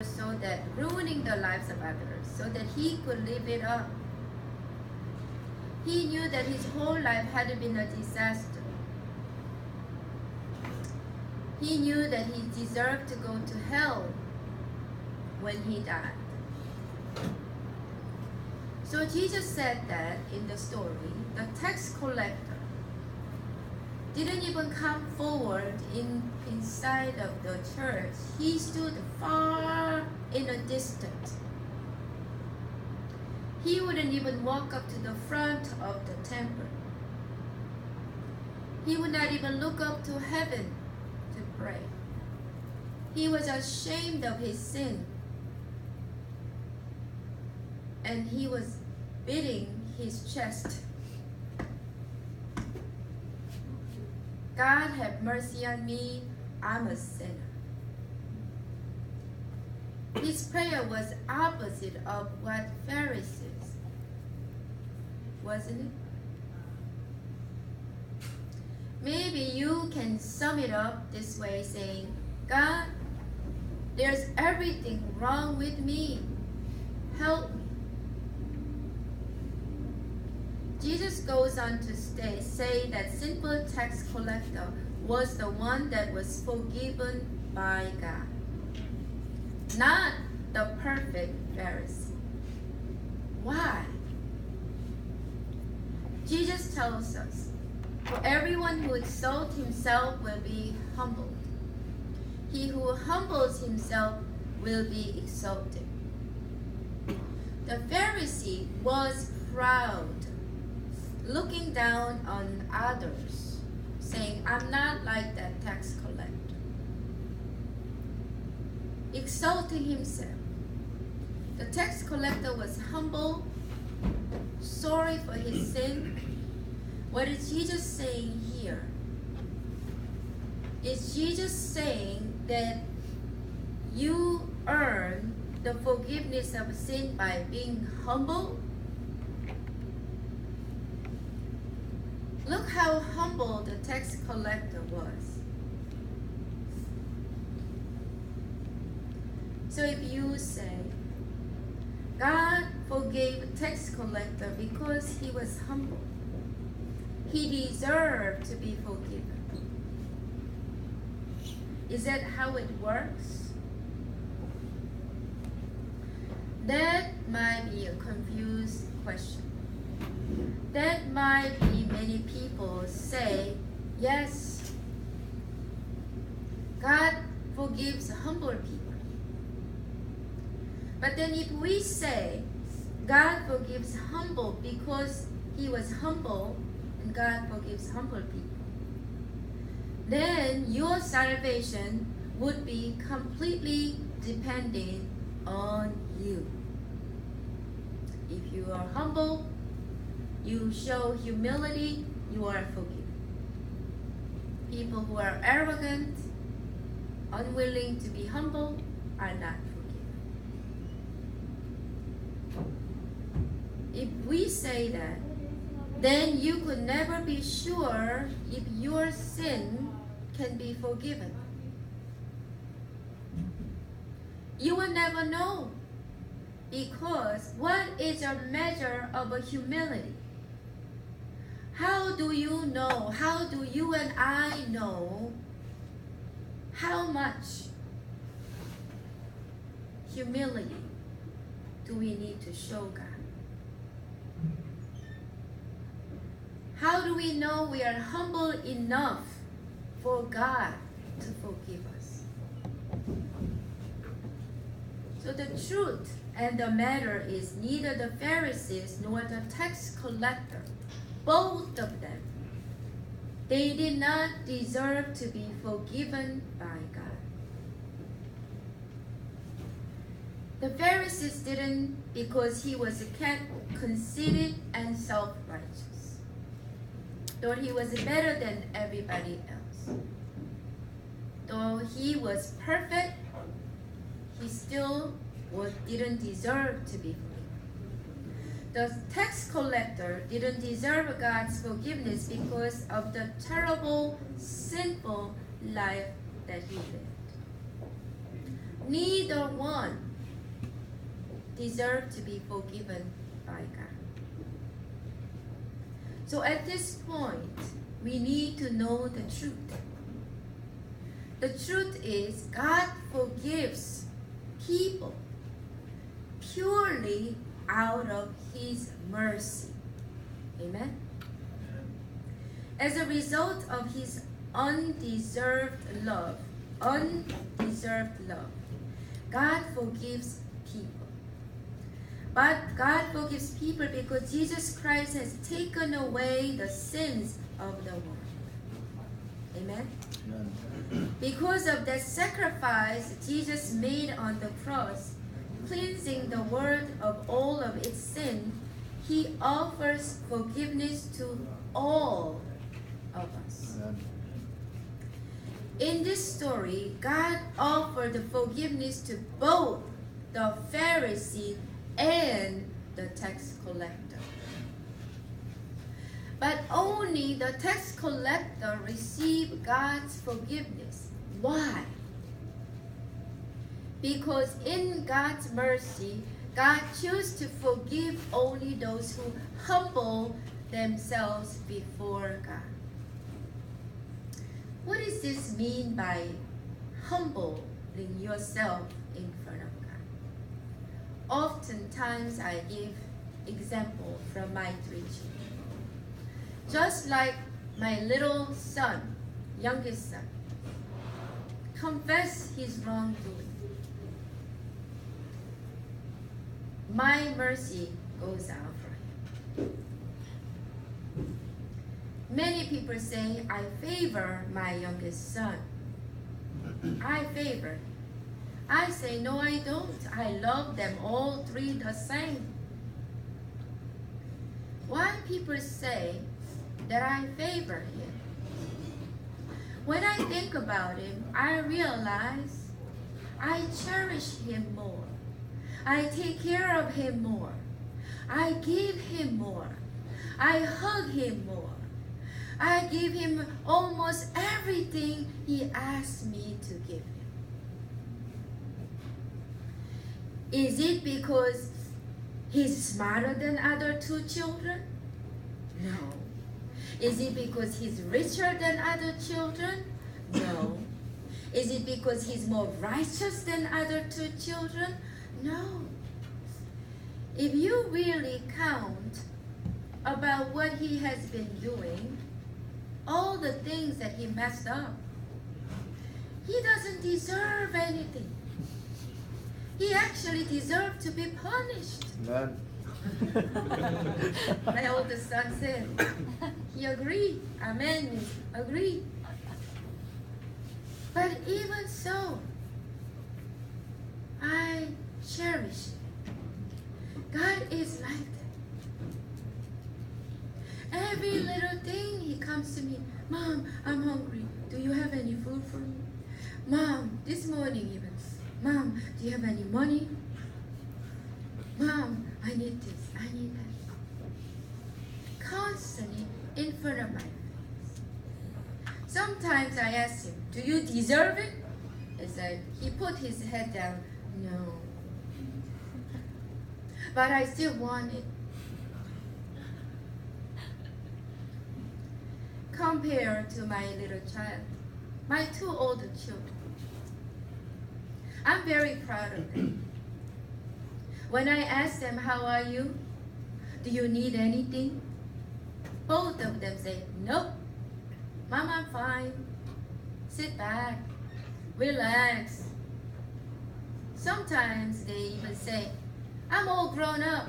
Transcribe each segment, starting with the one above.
so that ruining the lives of others so that he could live it up. He knew that his whole life had been a disaster. He knew that he deserved to go to hell when he died. So Jesus said that in the story, the tax collector didn't even come forward inside of the church. He stood far in a distance. He wouldn't even walk up to the front of the temple. He would not even look up to heaven to pray. He was ashamed of his sin. And he was beating his chest. God have mercy on me, I'm a sinner. His prayer was opposite of what Pharisees, wasn't it? Maybe you can sum it up this way, saying, God, there's everything wrong with me. Help me. Jesus goes on to say that sinful tax collector was the one that was forgiven by God, not the perfect Pharisee. Why? Jesus tells us, for everyone who exalts himself will be humbled. He who humbles himself will be exalted. The Pharisee was proud, looking down on others, saying, I'm not like that tax collector. Exalting himself. The tax collector was humble, sorry for his sin. What is Jesus saying here? Is Jesus saying that you earn the forgiveness of sin by being humble? Look how humble the tax collector was. So if you say, God forgave the tax collector because he was humble, he deserved to be forgiven. Is that how it works? That might be a confused question. That might be many people say, yes, God forgives humble people. But then if we say God forgives humble because he was humble and God forgives humble people, then your salvation would be completely depending on you. If you are humble, you show humility, you are forgiven. People who are arrogant, unwilling to be humble, are not forgiven. If we say that, then you could never be sure if your sin can be forgiven. You will never know, because what is a measure of a humility? How do you know? How do you and I know how much humility do we need to show God? How do we know we are humble enough for God to forgive us? So the truth and the matter is neither the Pharisees nor the tax collector, both of them, they did not deserve to be forgiven by God. The Pharisees didn't because he was conceited and self-righteous. Thought he was better than everybody else. Though he was perfect, he still didn't deserve to be forgiven. The tax collector didn't deserve God's forgiveness because of the terrible, sinful life that he lived. neither one deserve to be forgiven by God. So at this point, we need to know the truth. The truth is God forgives people purely out of His mercy. Amen? As a result of His undeserved love, God forgives people. But God forgives people because Jesus Christ has taken away the sins of the world. Amen? Because of that sacrifice Jesus made on the cross, cleansing the world of all of its sin, He offers forgiveness to all of us. In this story, God offered forgiveness to both the Pharisee and the tax collector. But only the tax collector received God's forgiveness. Why? Because in God's mercy, God chose to forgive only those who humble themselves before God. What does this mean by humbling yourself in front of God? Oftentimes I give example from my 3 children. Just like my little son, youngest son, confess his wrongdoing. My mercy goes out for him. Many people say, I favor my youngest son. I favor. I say, no, I don't. I love them all 3 the same. Why people say that I favor him? When I think about him, I realize I cherish him more. I take care of him more. I give him more. I hug him more. I give him almost everything he asks me to give him. Is it because he's smarter than other 2 children? No. Is it because he's richer than other children? No. Is it because he's more righteous than other 2 children? No. If you really count about what he has been doing, all the things that he messed up, he doesn't deserve anything. He actually deserved to be punished. Amen. My oldest son said, he agreed. Amen means agree. But even so, I cherish it. God is like that. Every little thing he comes to me, Mom, I'm hungry. Do you have any food for me? Mom, this morning even, Mom, do you have any money? Mom, I need this, I need that. Constantly in front of my face. Sometimes I ask him, do you deserve it? He put his head down, no. But I still want it. Compared to my little child, my 2 older children, I'm very proud of them. When I ask them, how are you? Do you need anything? Both of them say, nope. Mom, I'm fine. Sit back. Relax. Sometimes they even say, I'm all grown up.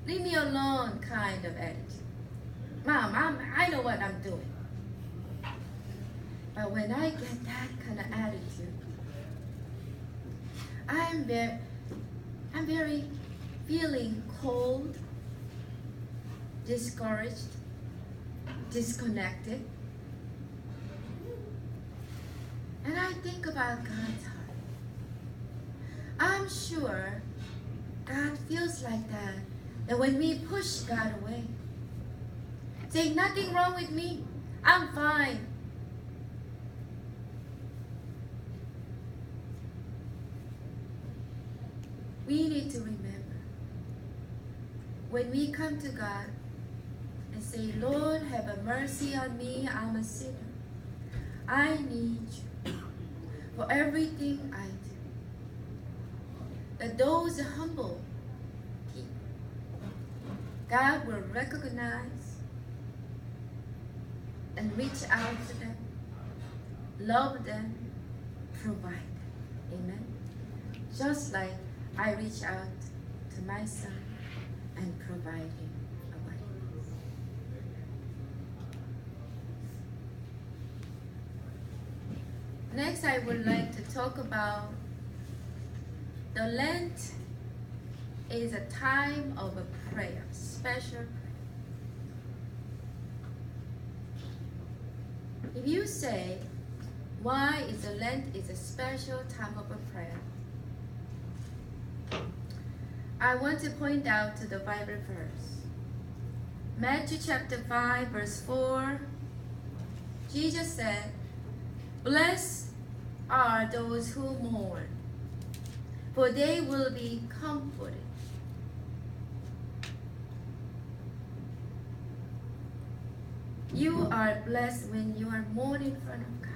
Leave me alone kind of attitude. Mom, I know what I'm doing. But when I get that kind of attitude, I'm very feeling cold, discouraged, disconnected. And I think about God's heart. I'm sure God feels like that. And when we push God away, say, nothing wrong with me, I'm fine. we need to remember, when we come to God and say, Lord, have a mercy on me, I'm a sinner. I need you for everything I do. That those humble people, God will recognize and reach out to them, love them, provide them. Amen. Just like I reach out to my son and provide him a wife. Next, I would like to talk about the Lent is a time of a prayer, special prayer. If you say, why is the Lent is a special time of a prayer? I want to point out to the Bible verse. Matthew chapter 5 verse 4. Jesus said, blessed are those who mourn, for they will be comforted. You are blessed when you are mourning in front of God.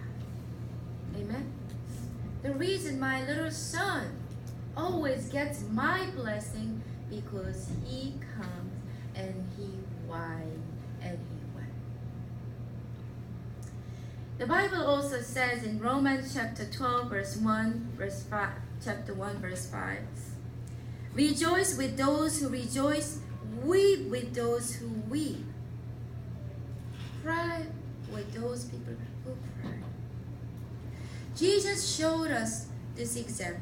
Amen. The reason my little son always gets my blessing because he comes and he whines and he wept. The Bible also says in Romans chapter 12 verse 1 verse 5, chapter 1 verse 5, rejoice with those who rejoice, weep with those who weep, cry with those people who cry. Jesus showed us this example.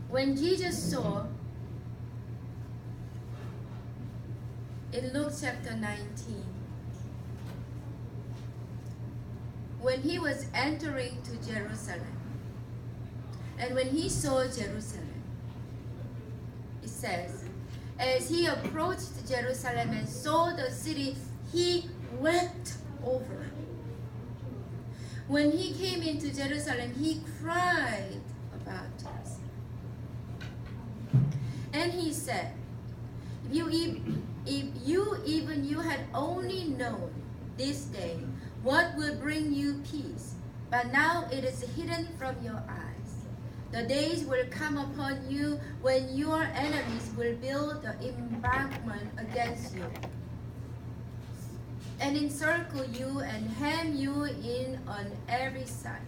When Jesus saw in Luke chapter 19, when he was entering to Jerusalem, and when he saw Jerusalem, it says, as he approached Jerusalem and saw the city, he wept over it. When he came into Jerusalem, he cried about Jerusalem. And he said, if you had only known this day what will bring you peace, but now it is hidden from your eyes. The days will come upon you when your enemies will build the embankment against you and encircle you and hem you in on every side.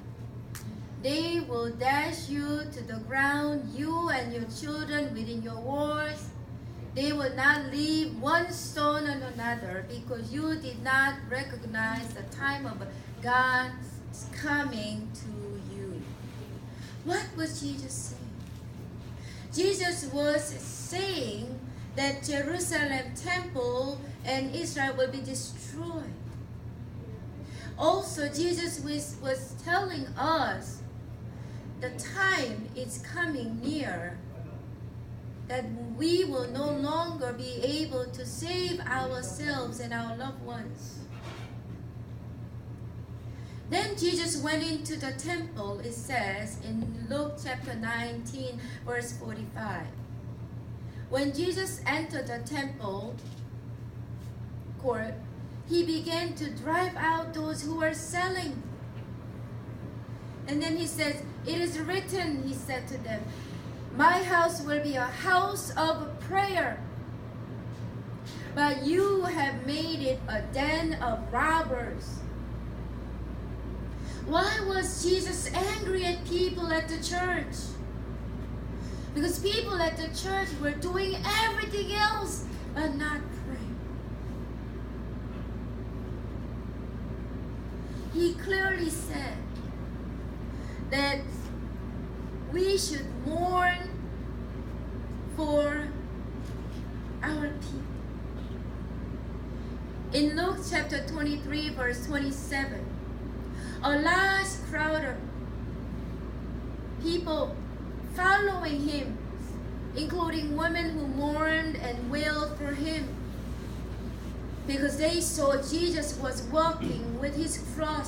They will dash you to the ground, you and your children within your walls. They will not leave one stone on another, because you did not recognize the time of God's coming to you. What was Jesus saying? Jesus was saying that Jerusalem temple and Israel will be destroyed. Also, Jesus was telling us the time is coming near that we will no longer be able to save ourselves and our loved ones. Then Jesus went into the temple, it says in Luke chapter 19, verse 45. When Jesus entered the temple court, he began to drive out those who were selling. And then he says, it is written, he said to them, my house will be a house of prayer, but you have made it a den of robbers. Why was Jesus angry at people at the church? Because people at the church were doing everything else but not praying. He clearly said that we should mourn for our people. In Luke chapter 23, verse 27, a large crowd of people following him, including women who mourned and wailed for him, because they saw Jesus was walking with his cross